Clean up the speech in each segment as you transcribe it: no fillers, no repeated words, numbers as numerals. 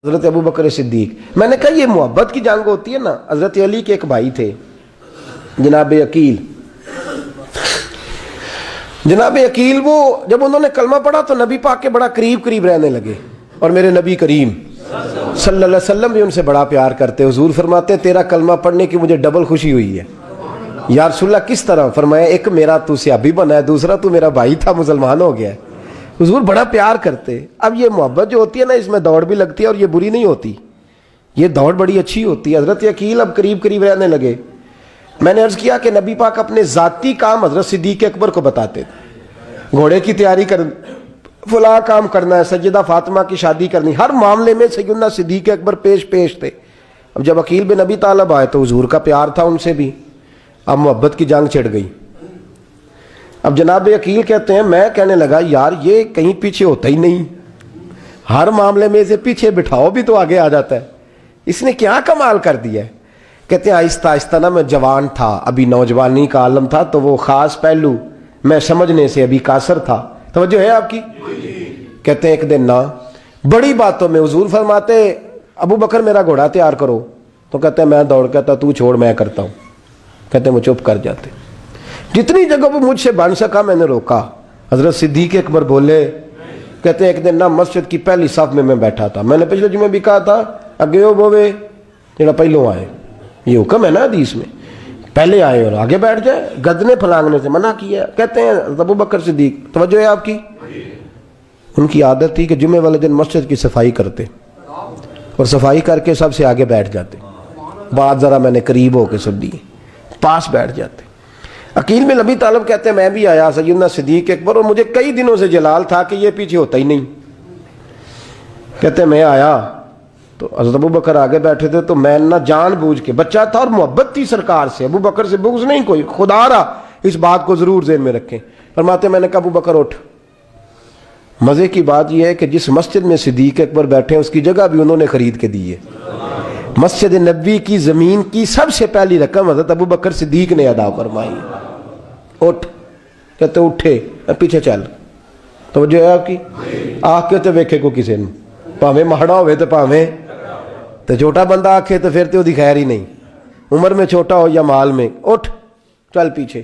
حضرت ابو بکر صدیق. میں نے کہا یہ محبت کی جنگ ہوتی ہے نا. حضرت علی کے ایک بھائی تھے جناب عقیل. جناب عقیل وہ جب انہوں نے کلمہ پڑھا تو نبی پاک کے بڑا قریب رہنے لگے, اور میرے نبی کریم صلی اللہ علیہ وسلم بھی ان سے بڑا پیار کرتے. حضور فرماتے تیرا کلمہ پڑھنے کی مجھے ڈبل خوشی ہوئی ہے. یا رسول اللہ کس طرح؟ فرمایا ایک میرا تو صحابی بنا ہے, دوسرا تو میرا بھائی تھا مسلمان ہو گیا ہے. حضور بڑا پیار کرتے. اب یہ محبت جو ہوتی ہے نا اس میں دوڑ بھی لگتی ہے اور یہ بری نہیں ہوتی, یہ دوڑ بڑی اچھی ہوتی ہے. حضرت عقیل اب قریب رہنے لگے. میں نے عرض کیا کہ نبی پاک اپنے ذاتی کام حضرت صدیق اکبر کو بتاتے تھے. گھوڑے کی تیاری کر, فلاں کام کرنا ہے, سیدہ فاطمہ کی شادی کرنی, ہر معاملے میں سیدنا صدیق اکبر پیش تھے. اب جب عقیل بن ابی طالب آئے تو حضور کا پیار تھا ان سے بھی, اب محبت کی جنگ چھڑ گئی. اب جناب عقیل کہتے ہیں میں کہنے لگا یار یہ کہیں پیچھے ہوتا ہی نہیں, ہر معاملے میں اسے پیچھے بٹھاؤ بھی تو آگے آ جاتا ہے, اس نے کیا کمال کر دیا ہے. کہتے ہیں آہستہ نا میں جوان تھا, ابھی نوجوانی کا عالم تھا, تو وہ خاص پہلو میں سمجھنے سے ابھی قاصر تھا. توجہ ہے آپ کی؟ کہتے ہیں ایک دن نا بڑی باتوں میں حضور فرماتے ابو بکر میرا گھوڑا تیار کرو, تو کہتے ہیں میں دوڑ کہتا تو چھوڑ میں کرتا ہوں. کہتے ہیں وہ چپ کر جاتے. جتنی جگہ وہ مجھ سے بن سکا میں نے روکا. حضرت صدیق اکبر بولے, کہتے ہیں ایک دن نا مسجد کی پہلی صف میں بیٹھا تھا. میں نے پچھلے جمعے بھی کہا تھا اگے ہو بوے جڑا پہلوں آئے, یہ حکم ہے نا حدیث میں, پہلے آئے اور آگے بیٹھ جائے, گدنے پھلانگنے سے منع کیا. کہتے ہیں ابو بکر صدیق, توجہ ہے آپ کی, ان کی عادت تھی کہ جمعے والے دن مسجد کی صفائی کرتے اور صفائی کر کے سب سے آگے بیٹھ جاتے. بات ذرا میں نے قریب ہو کے سن دی, پاس بیٹھ جاتے. عقیل بن ابی طالب کہتے ہیں میں بھی آیا سیدنا صدیق اکبر, اور مجھے کئی دنوں سے جلال تھا کہ یہ پیچھے ہوتا ہی نہیں. کہتے ہیں میں آیا تو حضرت ابو بکر آگے بیٹھے تھے, تو میں نہ جان بوجھ کے, بچہ تھا اور محبت تھی سرکار سے, ابو بکر سے بغض نہیں کوئی, خدا رہا اس بات کو ضرور ذہن میں رکھیں. فرماتے میں نے کہا ابو بکر اٹھ. مزے کی بات یہ ہے کہ جس مسجد میں صدیق اکبر بیٹھے ہیں اس کی جگہ بھی انہوں نے خرید کے دی ہے. مسجد نبوی کی زمین کی سب سے پہلی رقم حضرت ابو بکر صدیق نے ادا فرمائی. اٹھ. کہتے اٹھے, پیچھے چل. توجہ ہے آپ کی؟ آنکھ کے تو ویکھے کو کسی نے, پاویں ماڑا ہوئے تو پاویں تو چھوٹا بندہ آکھے تو پھر تو دی خیر ہی نہیں, عمر میں چھوٹا ہو یا مال میں. اٹھ چل پیچھے.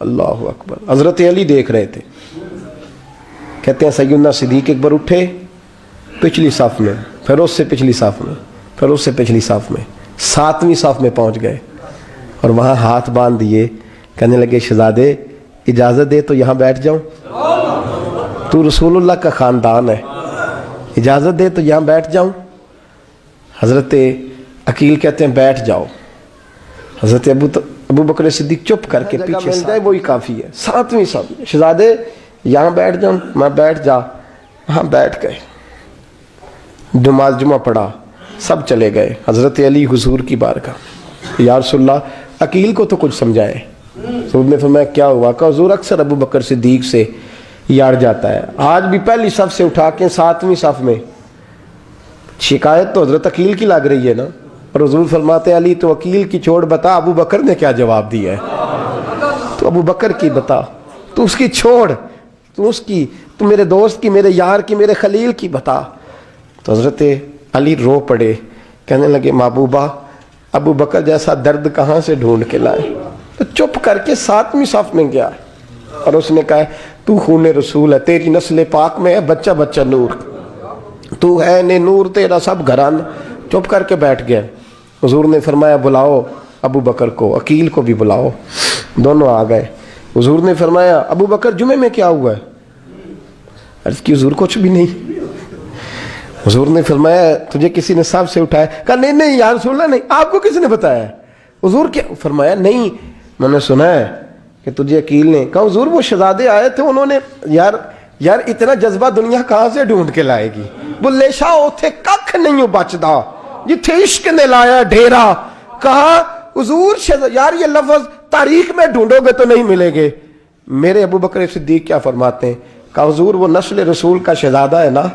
اللہ اکبر. حضرت علی دیکھ رہے تھے. کہتے ہیں سیدنا صدیق اکبر اٹھے, پچھلی صف میں, پھر اس سے پچھلی صف میں, پھر اس سے پچھلی صف میں, 7ویں صف میں پہنچ گئے اور وہاں ہاتھ باندھ دیے. کہنے لگے شہزادے اجازت دے تو یہاں بیٹھ جاؤں, تو رسول اللہ کا خاندان ہے, اجازت دے تو یہاں بیٹھ جاؤں. حضرت عقیل کہتے ہیں بیٹھ جاؤ. حضرت ابو بکر صدیق چپ کر کے پیچھے مل جائے وہی کافی ہے. 7ویں صف میں شہزادے یہاں بیٹھ جاؤں. میں بیٹھ جا. ہاں بیٹھ گئے. نماز جمعہ پڑھا, سب چلے گئے. حضرت علی حضور کی بارگاہ, یا رسول اللہ عقیل کو تو کچھ سمجھائے. حضور نے فرمایا کیا ہوا؟ کہ حضور اکثر ابو بکر صدیق سے یاڑ جاتا ہے, آج بھی پہلی صف سے اٹھا کے 7ویں صف میں. شکایت تو حضرت عقیل کی لگ رہی ہے نا, اور حضور فرماتے علی تو عقیل کی چھوڑ, بتا ابو بکر نے کیا جواب دیا ہے. تو ابو بکر کی بتا, تو اس کی چھوڑ, تو اس کی, تو میرے دوست کی, میرے یار کی, میرے خلیل کی بتا. تو حضرت علی رو پڑے. کہنے لگے محبوبہ ابو بکر جیسا درد کہاں سے ڈھونڈ کے لائے. تو چپ کر کے 7ویں صف میں گیا اور اس نے کہا تو خون رسول ہے, تیری نسل پاک میں ہے بچہ بچہ نور, تو ہے نے نور تیرا سب گھران. چپ کر کے بیٹھ گئے. حضور نے فرمایا بلاؤ ابو بکر کو, عقیل کو بھی بلاؤ. دونوں آ گئے. حضور نے فرمایا ابو بکر جمعے میں کیا ہوا ہے؟ عرض کی حضور کچھ بھی نہیں. حضور نے فرمایا تجھے کسی نے صف سے اٹھایا؟ کہا نہیں یا رسول اللہ نہیں. آپ کو کس نے بتایا؟ حضور کیا؟ فرمایا نہیں میں نے سنا ہے کہ تجھے عقیل نے. کہا حضور وہ شہزادے آئے تھے, انہوں نے یار اتنا جذبہ دنیا کہاں سے ڈھونڈ کے لائے گی. بلے شاہ اوتھے ککھ نہیں بچدا جتھے عشق نے لایا ڈھیرا. کہا حضور یار یہ لفظ تاریخ میں ڈھونڈو گے تو نہیں ملے گے. میرے ابو بکر صدیق کیا فرماتے ہیں؟ کہا حضور وہ نسل رسول کا شہزادہ ہے نا,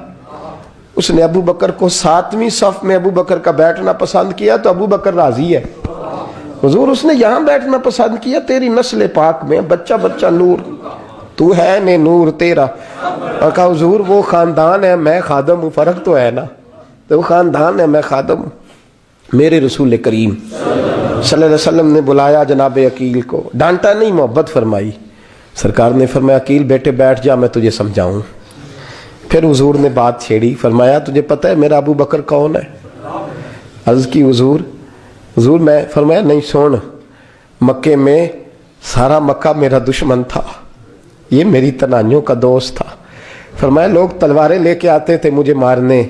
اس نے ابو بکر کو 7ویں صف میں ابو بکر کا بیٹھنا پسند کیا تو ابو بکر راضی ہے. حضور اس نے یہاں بیٹھنا پسند کیا, تیری نسل پاک میں بچہ بچہ نور, تو ہے نے نور تیرا. اور کہا حضور وہ خاندان ہے, میں خادم ہوں, فرق تو ہے نا. تو وہ خاندان ہے، میں خادم ہوں۔ میرے رسول کریم صلی اللہ علیہ وسلم نے بلایا جناب عقیل کو، ڈانٹا نہیں، محبت فرمائی۔ سرکار نے فرمایا عقیل بیٹے بیٹھ جا، میں تجھے سمجھاؤں۔ پھر حضور نے بات چھیڑی، فرمایا تجھے پتہ ہے میرا ابو بکر کون ہے؟ عرض کی حضور میں، فرمایا نہیں سن، مکے میں سارا مکہ میرا دشمن تھا، یہ میری تنائیوں کا دوست تھا۔ فرمایا لوگ تلواریں لے کے آتے تھے مجھے مارنے،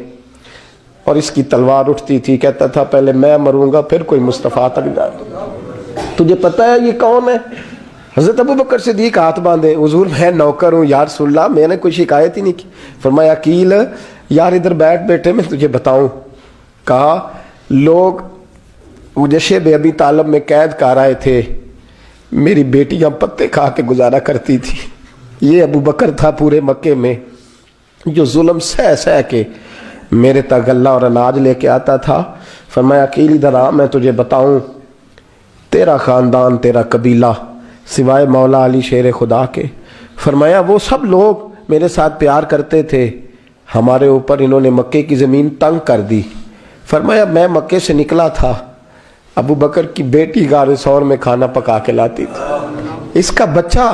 اور اس کی تلوار اٹھتی تھی، کہتا تھا پہلے میں مروں گا پھر کوئی مصطفیٰ تک جائے۔ تجھے پتہ ہے یہ کون ہے؟ حضرت ابو بکر صدیق ہاتھ باندھے، حضور میں نوکر ہوں یا رسول اللہ، میں نے کوئی شکایت ہی نہیں کی۔ فرمایا عقیل یار ادھر بیٹھ بیٹھے، میں تجھے بتاؤں۔ کہا لوگ مجھے شیب ابی طالب میں قید کر آئے تھے، میری بیٹیاں پتے کھا کے گزارا کرتی تھی، یہ ابو بکر تھا پورے مکے میں جو ظلم سہ کے میرے تک غلہ اور اناج لے کے آتا تھا۔ فرمایا عقیل ادھر آ، میں تجھے بتاؤں، تیرا خاندان تیرا قبیلہ سوائے مولا علی شیر خدا کے، فرمایا وہ سب لوگ میرے ساتھ پیار کرتے تھے، ہمارے اوپر انہوں نے مکے کی زمین تنگ کر دی۔ فرمایا میں مکے سے نکلا تھا، ابو بکر کی بیٹی غار ثور میں کھانا پکا کے لاتی تھی، اس کا بچہ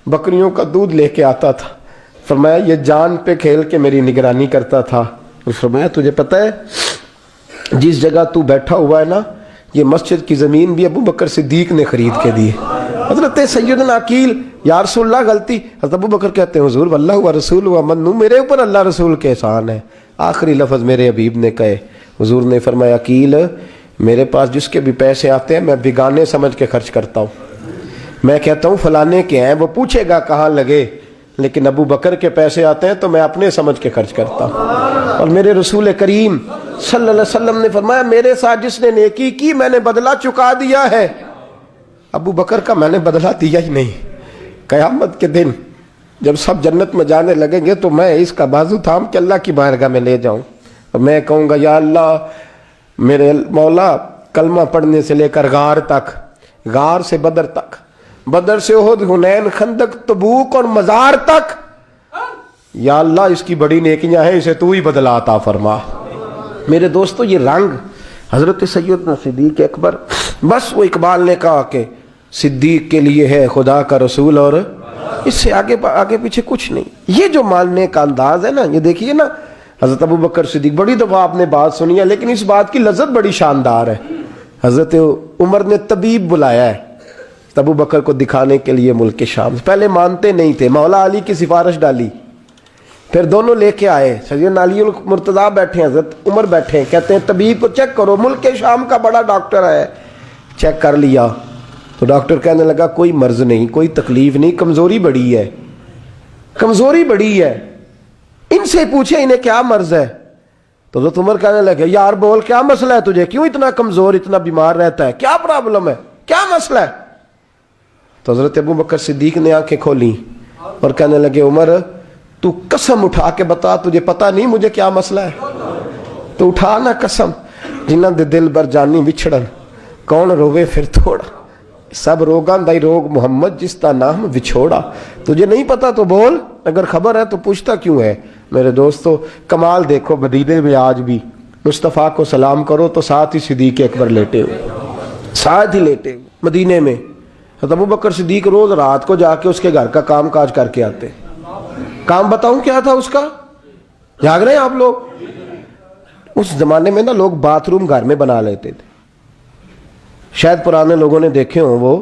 بکریوں کا دودھ لے کے آتا تھا۔ فرمایا یہ جان پہ کھیل کے میری نگرانی کرتا تھا۔ فرمایا تجھے پتہ ہے جس جگہ تو بیٹھا ہوا ہے نا، یہ مسجد کی زمین بھی ابو بکر صدیق نے خرید کے دی۔ حضرت سیدنا عقیل یا رسول اللہ غلطی، حضرت ابو بکر کہتے ہیں حضور واللہ و رسول و منو، میرے اوپر اللہ رسول کے احسان ہے۔ آخری لفظ میرے حبیب نے کہے، حضور نے فرمایا عقیل میرے پاس جس کے بھی پیسے آتے ہیں میں بیگانے سمجھ کے خرچ کرتا ہوں، میں کہتا ہوں فلانے کے ہیں، وہ پوچھے گا کہاں لگے، لیکن ابو بکر کے پیسے آتے ہیں تو میں اپنے سمجھ کے خرچ کرتا ہوں۔ اور میرے رسول کریم صلی اللہ علیہ وسلم نے فرمایا میرے ساتھ جس نے نیکی کی میں نے بدلہ چکا دیا ہے، ابو بکر کا میں نے بدلہ دیا ہی نہیں۔ قیامت کے دن جب سب جنت میں جانے لگیں گے تو میں اس کا بازو تھام کے اللہ کی بارگاہ میں لے جاؤں اور میں کہوں گا یا اللہ میرے مولا، کلمہ پڑھنے سے لے کر غار تک، غار سے بدر تک، بدر سے احد، حنین، خندق، تبوک اور مزار تک، یا اللہ اس کی بڑی نیکیاں ہیں، اسے تو ہی بدلا عطا فرما۔ میرے دوستو یہ رنگ حضرت سیدنا صدیق اکبر، بس وہ اقبال نے کہا کہ صدیق کے لیے ہے خدا کا رسول اور اس سے آگے پیچھے کچھ نہیں۔ یہ جو ماننے کا انداز ہے نا، یہ دیکھیے نا، حضرت ابو بکر صدیق، بڑی دفعہ آپ نے بات سنی ہے لیکن اس بات کی لذت بڑی شاندار ہے۔ حضرت عمر نے طبیب بلایا ہے ابو بکر کو دکھانے کے لیے ملک شام، پہلے مانتے نہیں تھے، مولا علی کی سفارش ڈالی، پھر دونوں لے کے آئے، سیدنا علی المرتضیٰ بیٹھے ہیں، حضرت عمر بیٹھے ہیں، کہتے ہیں طبیب کو چیک کرو، ملک شام کا بڑا ڈاکٹر ہے۔ چیک کر لیا تو ڈاکٹر کہنے لگا کوئی مرض نہیں، کوئی تکلیف نہیں، کمزوری بڑی ہے، کمزوری بڑی ہے، ان سے پوچھے انہیں کیا مرض ہے۔ تو حضرت عمر کہنے لگے یار بول کیا مسئلہ ہے تجھے، کیوں اتنا کمزور، اتنا بیمار رہتا ہے، کیا پرابلم ہے، کیا مسئلہ ہے؟ تو حضرت ابو بکر صدیق نے آنکھیں کھولیں اور کہنے لگے عمر تو قسم اٹھا کے بتا، تجھے پتا نہیں مجھے کیا مسئلہ ہے؟ تو اٹھا نا قسم، جنہاں دے دل بر جانی بچھڑن، کون روے پھر تھوڑا، سب روگاں دائی روگ محمد جس کا نام وچھوڑا۔ تجھے نہیں پتا تو بول، اگر خبر ہے تو پوچھتا کیوں ہے؟ میرے دوستو کمال دیکھو، مدینے میں آج بھی مصطفیٰ کو سلام کرو تو ساتھ ہی صدیق اکبر لیٹے ہوئے، ساتھ ہی لیٹے ہوئے مدینے میں۔ ابو بکر صدیق روز رات کو جا کے اس کے گھر کا کام کاج کر کے آتے۔ کام بتاؤں کیا تھا اس کا؟ جاگ رہے ہیں آپ لوگ؟ اس زمانے میں نا لوگ باتھ روم گھر میں بنا لیتے تھے، شاید پرانے لوگوں نے دیکھے ہوں، وہ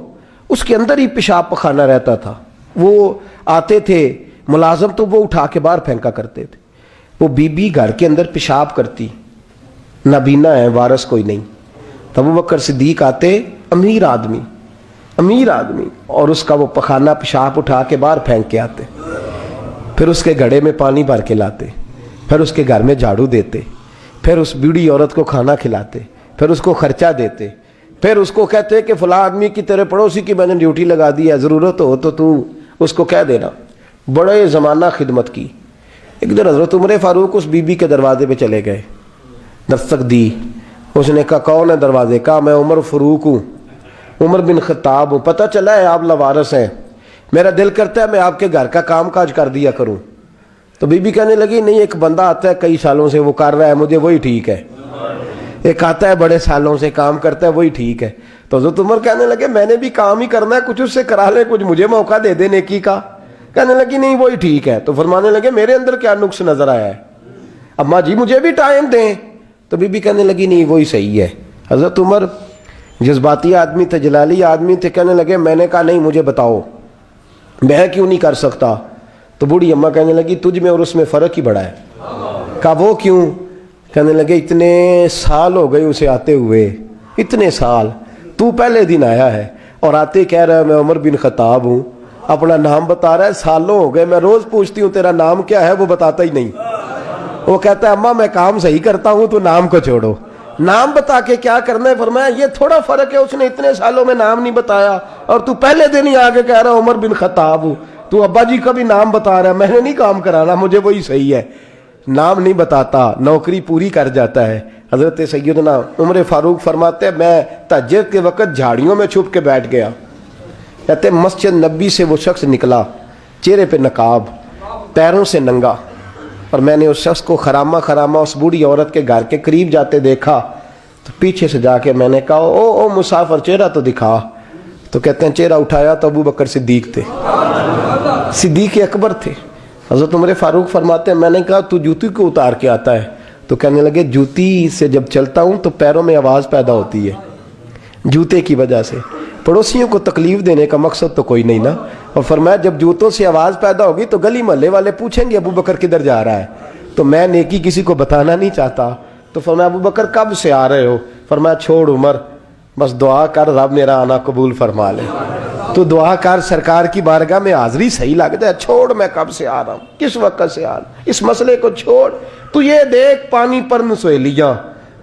اس کے اندر ہی پیشاب پخانہ رہتا تھا، وہ آتے تھے ملازم تو وہ اٹھا کے باہر پھینکا کرتے تھے۔ وہ بی بی گھر کے اندر پیشاب کرتی، نابینا ہے، وارث کوئی نہیں، ابو بکر صدیق آتے، امیر آدمی، اور اس کا وہ پخانہ پیشاب اٹھا کے باہر پھینک کے آتے، پھر اس کے گھڑے میں پانی بھر کے لاتے، پھر اس کے گھر میں جھاڑو دیتے، پھر اس بوڑھی عورت کو کھانا کھلاتے، پھر اس کو خرچہ دیتے، پھر اس کو کہتے کہ فلاں آدمی کی تیرے پڑوسی کی میں نے ڈیوٹی لگا دی ہے، ضرورت ہو تو اس کو کہہ دینا۔ بڑے زمانہ خدمت کی۔ ایک دن حضرت عمر فاروق اس بی بی کے دروازے پہ چلے گئے، دستک دی، اس نے کہا کون ہے دروازے؟ کہا میں عمر فاروق ہوں، عمر بن خطاب ہوں، پتہ چلا ہے آپ لوارث ہیں، میرا دل کرتا ہے میں آپ کے گھر کا کام کاج کر دیا کروں۔ تو بی بی کہنے لگی نہیں، ایک بندہ آتا ہے کئی سالوں سے وہ کر رہا ہے مجھے وہی ٹھیک ہے، ایک آتا ہے بڑے سالوں سے کام کرتا ہے وہی ٹھیک ہے۔ تو حضرت عمر کہنے لگے میں نے بھی کام ہی کرنا ہے، کچھ اس سے کرا لیں، کچھ مجھے موقع دے دے نیکی کا۔ کہنے لگی نہیں وہی ٹھیک ہے۔ تو فرمانے لگے میرے اندر کیا نقص نظر آیا ہے، اماں جی مجھے بھی ٹائم دیں۔ تو بی بی کہنے لگی نہیں وہی صحیح ہے۔ حضرت عمر جذباتی آدمی تھے، جلالی آدمی تھے، کہنے لگے میں نے کہا نہیں مجھے بتاؤ میں کیوں نہیں کر سکتا۔ تو بوڑھی اماں کہنے لگی تجھ میں اور اس میں فرق ہی بڑا ہے۔ کہا وہ کیوں؟ کہنے لگے اتنے سال ہو گئے اسے آتے ہوئے، اتنے سال، تو پہلے دن آیا ہے اور آتے کہہ رہا ہے میں عمر بن خطاب ہوں، اپنا نام بتا رہا ہے، سالوں ہو گئے میں روز پوچھتی ہوں تیرا نام کیا ہے، وہ بتاتا ہی نہیں۔ وہ کہتا ہے اماں میں کام صحیح کرتا ہوں تو نام کو چھوڑو، نام بتا کے کیا کرنا ہے۔ فرمایا یہ تھوڑا فرق ہے، اس نے اتنے سالوں میں نام نہیں بتایا اور تو پہلے دن ہی آگے کہہ رہا عمر بن خطاب ہوں، تو ابا جی کا بھی نام بتا رہا ہے، میں نے نہیں کام کرانا، مجھے وہی صحیح ہے۔ نام نہیں بتاتا، نوکری پوری کر جاتا ہے۔ حضرت سیدنا عمر فاروق فرماتے ہیں میں تہجد کے وقت جھاڑیوں میں چھپ کے بیٹھ گیا، کہتے مسجد نبی سے وہ شخص نکلا، چہرے پہ نقاب، پیروں سے ننگا، اور میں نے اس شخص کو خرامہ خرامہ اس بوڑھی عورت کے گھر کے قریب جاتے دیکھا۔ تو پیچھے سے جا کے میں نے کہا او مسافر چہرہ تو دکھا۔ تو کہتے ہیں چہرہ اٹھایا تو ابو بکر صدیق تھے، صدیق اکبر تھے۔ حضرت عمر فاروق فرماتے ہیں میں نے کہا تو جوتی کو اتار کے آتا ہے؟ تو کہنے لگے جوتی سے جب چلتا ہوں تو پیروں میں آواز پیدا ہوتی ہے جوتے کی وجہ سے، پڑوسیوں کو تکلیف دینے کا مقصد تو کوئی نہیں نا۔ اور فرمایا جب جوتوں سے آواز پیدا ہوگی تو گلی محلے والے پوچھیں گے ابو بکر کدھر جا رہا ہے، تو میں نیکی کسی کو بتانا نہیں چاہتا۔ تو فرمایا ابو بکر کب سے آ رہے ہو؟ فرمایا چھوڑ عمر، بس دعا کر رب میرا آنا قبول فرما لے، تو دعا کر سرکار کی بارگاہ میں حاضری صحیح لگ جائے، چھوڑ میں کب سے آ رہا ہوں، کس وقت سے آ رہا ہوں، اس مسئلے کو چھوڑ، تو یہ دیکھ پانی پر نسویلیاں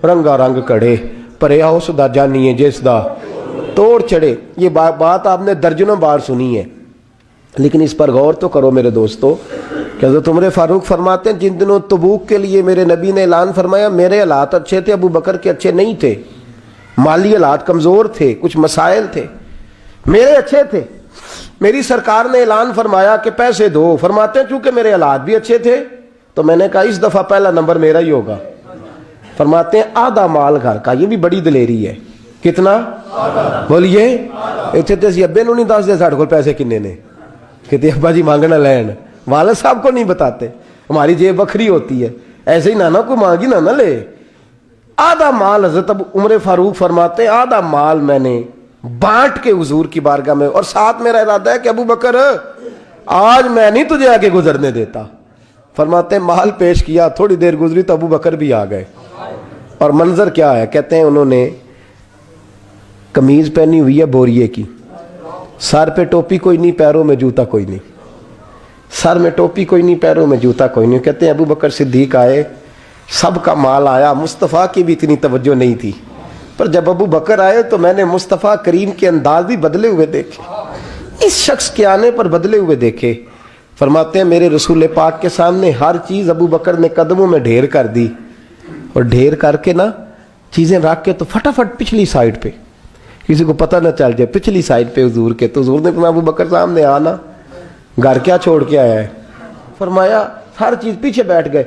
رنگا رنگ کڑے پرے آؤ سدا جانی ہے جس دا توڑ چڑھے۔ یہ بات آپ نے درجنوں بار سنی ہے، لیکن اس پر غور تو کرو میرے دوستو کہ حضرت عمر فاروق فرماتے ہیں جن دنوں تبوک کے لیے میرے نبی نے اعلان فرمایا میرے حالات اچھے تھے، ابو بکر کے اچھے نہیں تھے، مالی حالات کمزور تھے، کچھ مسائل تھے، میرے اچھے تھے۔ میری سرکار نے اعلان فرمایا کہ پیسے دو، فرماتے ہیں چونکہ میرے حالات بھی اچھے تھے تو میں نے کہا اس دفعہ پہلا نمبر میرا ہی ہوگا۔ فرماتے ہیں آدھا مال گھر کا، یہ بھی بڑی دلیری ہے۔ کتنا؟ بولیے اتنے تے ابے نو نہیں دس دے ساڑھے کو پیسے کنے نے، کہتے ابا جی مانگنا لین، والد صاحب کو نہیں بتاتے، ہماری جیب بکھری ہوتی ہے، ایسے ہی نانا کو مانگی نہ لے۔ آدھا مال حضرت عمر فاروق فرماتے ہیں آدھا مال میں نے بانٹ کے حضور کی بارگاہ میں، اور ساتھ میرا ارادہ ہے کہ ابو بکر آج میں نہیں تجھے آگے گزرنے دیتا۔ فرماتے ہیں مال پیش کیا، تھوڑی دیر گزری تو ابو بکر بھی آ گئے، اور منظر کیا ہے؟ کہتے ہیں انہوں نے قمیض پہنی ہوئی ہے بوریے کی، سر پہ ٹوپی کوئی نہیں، پیروں میں جوتا کوئی نہیں، سر میں ٹوپی کوئی نہیں، پیروں میں جوتا کوئی نہیں۔ کہتے ہیں ابو بکر صدیق آئے، سب کا مال آیا، مصطفیٰ کی بھی اتنی توجہ نہیں تھی، پر جب ابو بکر آئے تو میں نے مصطفیٰ کریم کے انداز بھی بدلے ہوئے دیکھے، اس شخص کے آنے پر بدلے ہوئے دیکھے۔ فرماتے ہیں میرے رسول پاک کے سامنے ہر چیز ابو بکر نے قدموں میں ڈھیر کر دی، اور ڈھیر کر کے نا چیزیں رکھ کے تو فٹافٹ پچھلی سائڈ پہ، کسی کو پتہ نہ چل جائے، پچھلی سائڈ پہ حضور کے۔ تو حضور نے فرمایا ابو بکر سامنے آنا، گھر کیا چھوڑ کے آیا ہے؟ فرمایا ہر چیز، پیچھے بیٹھ گئے۔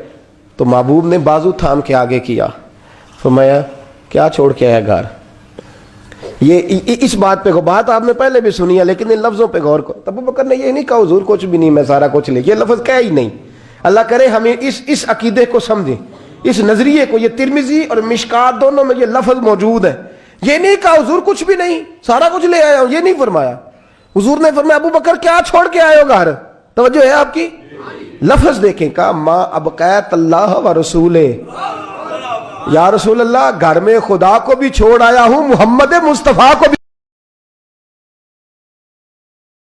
تو محبوب نے بازو تھام کے آگے کیا، فرمایا کیا چھوڑ کے آیا گھر؟ یہ اس بات پہ بات آپ نے پہلے بھی سنی ہے، لیکن ان لفظوں پہ غور کرو۔ ابو بکر نے یہ نہیں کہا حضور کچھ بھی نہیں میں سارا کچھ لے، یہ لفظ کہا ہی نہیں۔ اللہ کرے ہمیں اس عقیدے کو سمجھیں، اس نظریے کو۔ یہ ترمذی اور مشکات دونوں میں یہ لفظ موجود ہے۔ یہ نہیں کہا حضور کچھ بھی نہیں سارا کچھ لے آیا ہوں، یہ نہیں فرمایا۔ حضور نے فرمایا ابو بکر کیا چھوڑ کے آئے ہو گھر؟ توجہ ہے آپ کی؟ لفظ دیکھیں، کہا ما ابقیت اللہ و رسولہ، یا رسول اللہ گھر میں خدا کو بھی چھوڑ آیا ہوں، محمد مصطفیٰ کو بھی